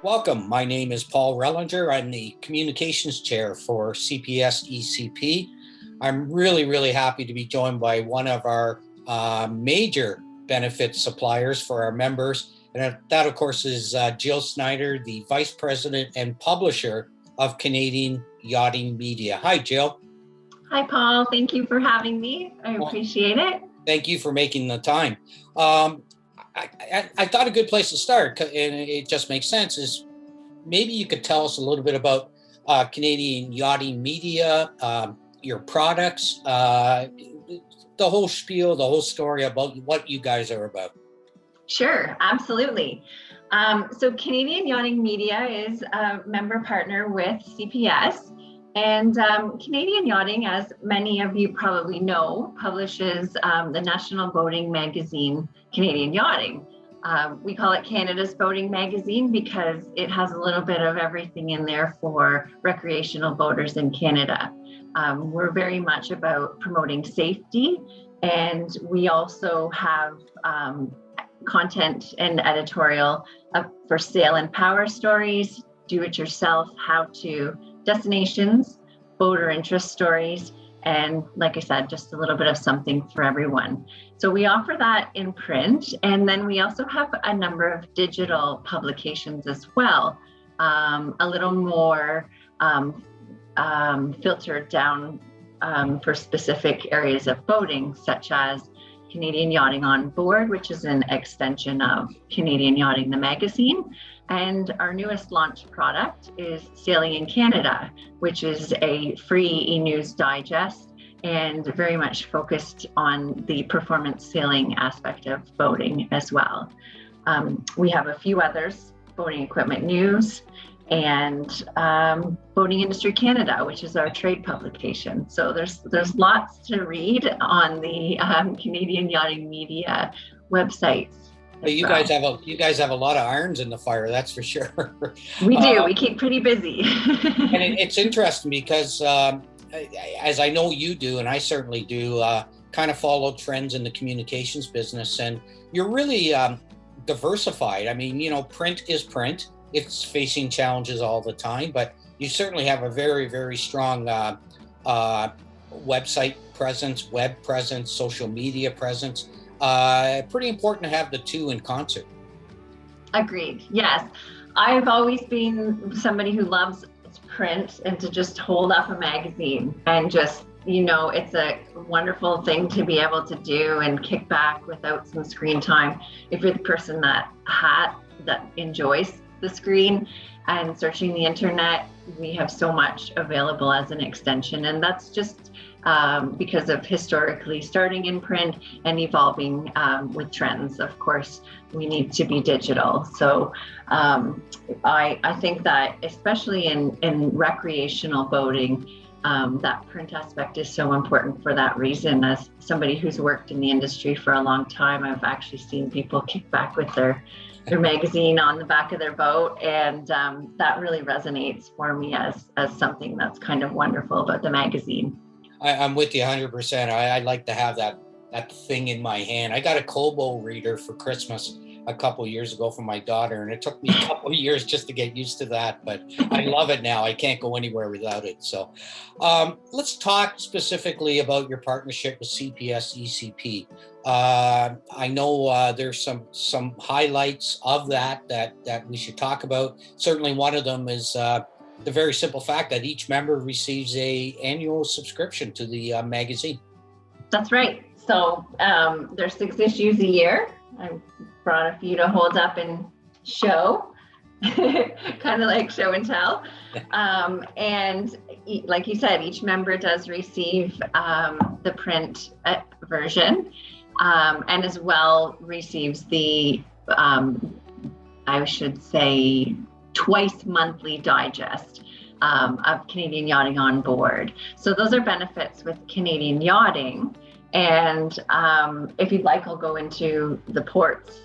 Welcome. My name is Paul Rellinger. I'm the Communications Chair for CPS-ECP. I'm really happy to be joined by one of our major benefit suppliers for our members. And that, of course, is Jill Snyder, the Vice President and Publisher of Canadian Yachting Media. Hi, Jill. Hi, Paul. Thank you for having me. I appreciate it. Thank you for making the time. I thought a good place to start, and it just makes sense, is maybe you could tell us a little bit about Canadian Yachting Media, your products, the whole spiel, the whole story about what you guys are about. Sure, absolutely. So Canadian Yachting Media is a member partner with CPS. And Canadian Yachting, as many of you probably know, publishes the national boating magazine, Canadian Yachting. We call it Canada's Boating Magazine because it has a little bit of everything in there for recreational boaters in Canada. We're very much about promoting safety, and we also have content and editorial for sail and power stories, do-it-yourself, how-to destinations, boater interest stories, and like I said, just a little bit of something for everyone. So we offer that in print, and then we also have a number of digital publications as well, a little more filtered down for specific areas of boating, such as Canadian Yachting on Board, which is an extension of Canadian Yachting, the magazine. And our newest launch product is Sailing in Canada, which is a free e-news digest and very much focused on the performance sailing aspect of boating as well. We have a few others, Boating Equipment News and Boating Industry Canada, which is our trade publication. So there's lots to read on the Canadian Yachting Media websites. But you guys have a lot of irons in the fire, that's for sure. We do. We keep pretty busy. And it's interesting because, as I know you do, and I certainly do, kind of follow trends in the communications business, and you're really diversified. I mean, you know, print is print. It's facing challenges all the time, but you certainly have a very strong website presence, web presence, social media presence. Pretty important to have the two in concert. Agreed. Yes. I've always been somebody who loves print and to just hold up a magazine and just, you know, it's a wonderful thing to be able to do and kick back without some screen time. If you're the person that enjoys the screen and searching the internet, we have so much available as an extension, and that's just because of historically starting in print and evolving with trends. Of course, we need to be digital. So I think that especially in recreational boating, that print aspect is so important for that reason. As somebody who's worked in the industry for a long time, I've actually seen people kick back with their magazine on the back of their boat, and that really resonates for me as something that's kind of wonderful about the magazine. I'm with you 100%. I like to have that thing in my hand. I got a Kobo reader for Christmas a couple years ago for my daughter, and it took me a couple of years just to get used to that, but I love it now. I can't go anywhere without it. So let's talk specifically about your partnership with CPS-ECP. I know there's some highlights of that we should talk about. Certainly one of them is the very simple fact that each member receives an annual subscription to the magazine. That's right. So there's 6 issues a year. I brought a few to hold up and show, kind of like show and tell. And like you said, each member does receive the print version, and as well receives the, I should say, twice monthly digest of Canadian Yachting on Board. So those are benefits with Canadian Yachting. And if you'd like, I'll go into the ports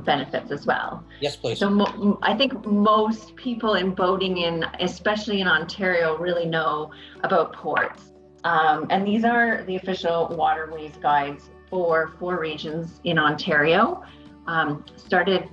benefits as well. Yes, please. So I think most people in boating, especially in Ontario, really know about ports. And these are the official waterways guides for 4 regions in Ontario. Started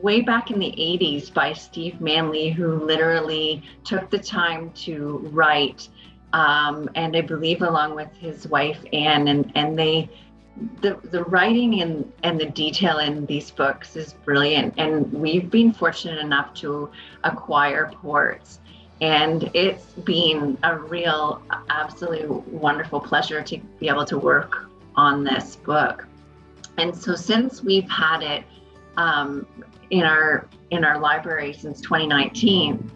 way back in the 80s by Steve Manley, who literally took the time to write, and I believe along with his wife Anne, and the writing and the detail in these books is brilliant. And we've been fortunate enough to acquire ports, and it's been a real, absolute wonderful pleasure to be able to work on this book. And so since we've had it in our library since 2019,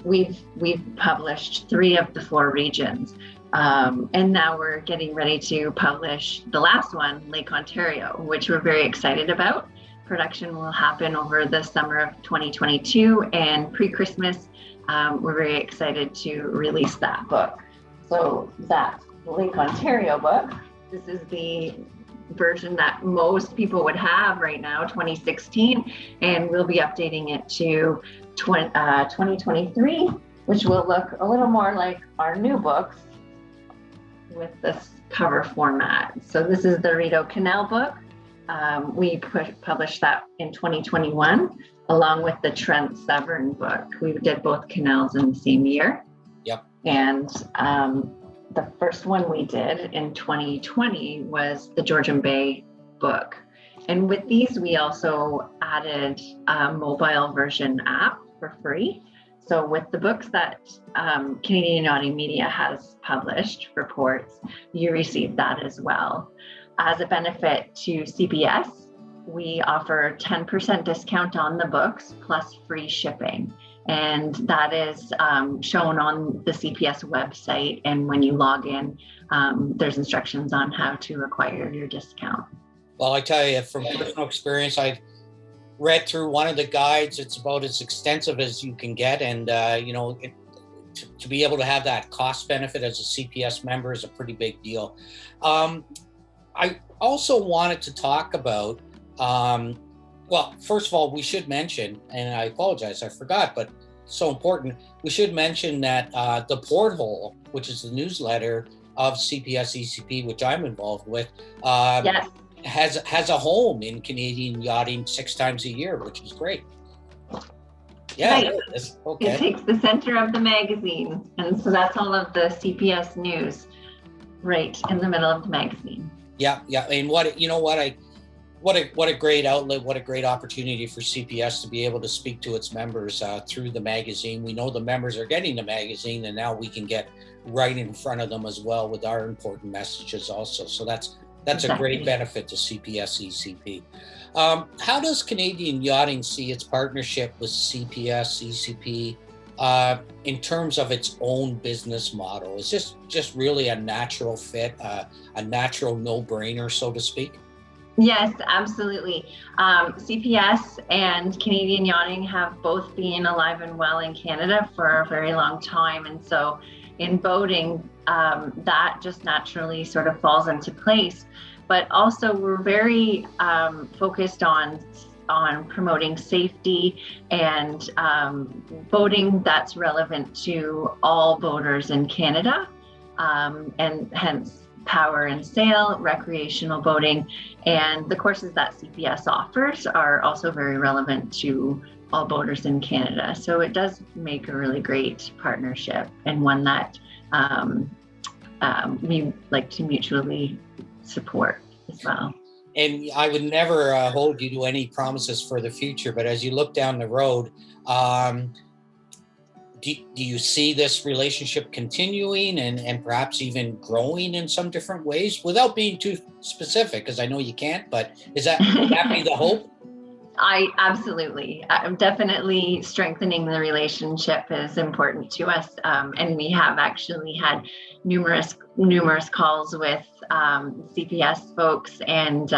we've published 3 of the 4 regions. And now we're getting ready to publish the last one, Lake Ontario, which we're very excited about. Production will happen over the summer of 2022, and pre-Christmas, we're very excited to release that book. So that Lake Ontario book, this is the version that most people would have right now, 2016, and we'll be updating it to 2023, which will look a little more like our new books with this cover format. So this is the Rideau Canal book. We published that in 2021, along with the Trent Severn book. We did both canals in the same year. Yep. And the first one we did in 2020 was the Georgian Bay book. And with these, we also added a mobile version app for free. So with the books that Canadian Yachting Media has published, reports, you receive that as well. As a benefit to CPS, we offer 10% discount on the books plus free shipping. And that is shown on the CPS website. And when you log in, there's instructions on how to acquire your discount. Well, I tell you, from personal experience, I've read through one of the guides. It's about as extensive as you can get. And, to be able to have that cost benefit as a CPS member is a pretty big deal. I also wanted to talk about, well, first of all, we should mention, and I apologize, I forgot, but so important, we should mention that the Porthole, which is the newsletter of CPS-ECP, which I'm involved with, Yes. has a home in Canadian yachting 6 times a year, which is great. Yeah, Right. it is. Okay. It takes the center of the magazine. And so that's all of the CPS news right in the middle of the magazine. Yeah. And what a great outlet, what a great opportunity for CPS to be able to speak to its members through the magazine. We know the members are getting the magazine, and now we can get right in front of them as well with our important messages also. So that's exactly a great benefit to CPS-ECP. How does Canadian Yachting see its partnership with CPS-ECP in terms of its own business model? Is this just really a natural fit, a natural no-brainer, so to speak? Yes, absolutely. CPS and Canadian Yachting have both been alive and well in Canada for a very long time. And so in boating, that just naturally sort of falls into place. But also we're very focused on promoting safety and boating that's relevant to all boaters in Canada, and hence power and sail, recreational boating, and the courses that CPS offers are also very relevant to all boaters in Canada. So it does make a really great partnership, and one that we like to mutually support as well. And I would never hold you to any promises for the future, but as you look down the road, do you see this relationship continuing and perhaps even growing in some different ways without being too specific? Because I know you can't, but would that be the hope? Absolutely. Definitely strengthening the relationship is important to us. And we have actually had numerous calls with CPS folks and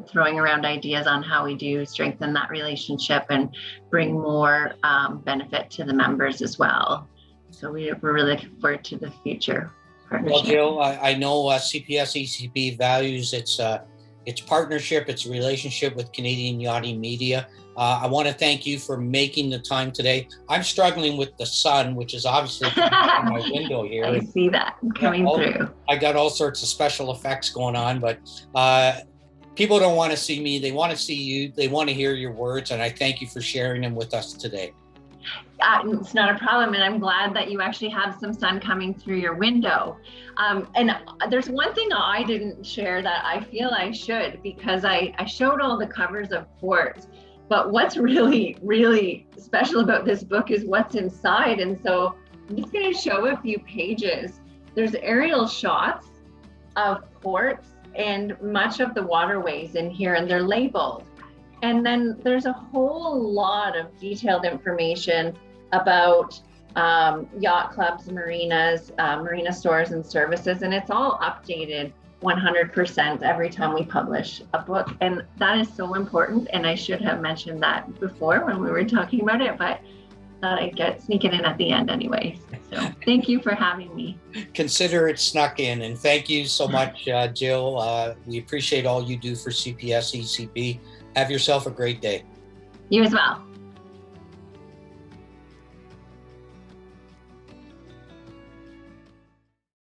throwing around ideas on how we do strengthen that relationship and bring more benefit to the members as well. So we're really looking forward to the future partnership. Well, Jill, I know CPS-ECP values its partnership, its relationship with Canadian Yachting Media. I want to thank you for making the time today. I'm struggling with the sun, which is obviously in my window here. I see that coming through. I got all sorts of special effects going on, but people don't want to see me. They want to see you. They want to hear your words. And I thank you for sharing them with us today. It's not a problem. And I'm glad that you actually have some sun coming through your window. And there's one thing I didn't share that I feel I should, because I showed all the covers of forts. But what's really, really special about this book is what's inside. And so I'm just going to show a few pages. There's aerial shots of ports and much of the waterways in here, and they're labeled. And then there's a whole lot of detailed information about yacht clubs, marinas, marina stores and services, and it's all updated 100% every time we publish a book. And that is so important. And I should have mentioned that before when we were talking about it, but thought I'd sneak it in at the end anyway. So thank you for having me. Consider it snuck in. And thank you so much, Jill. We appreciate all you do for CPS-ECP. Have yourself a great day. You as well.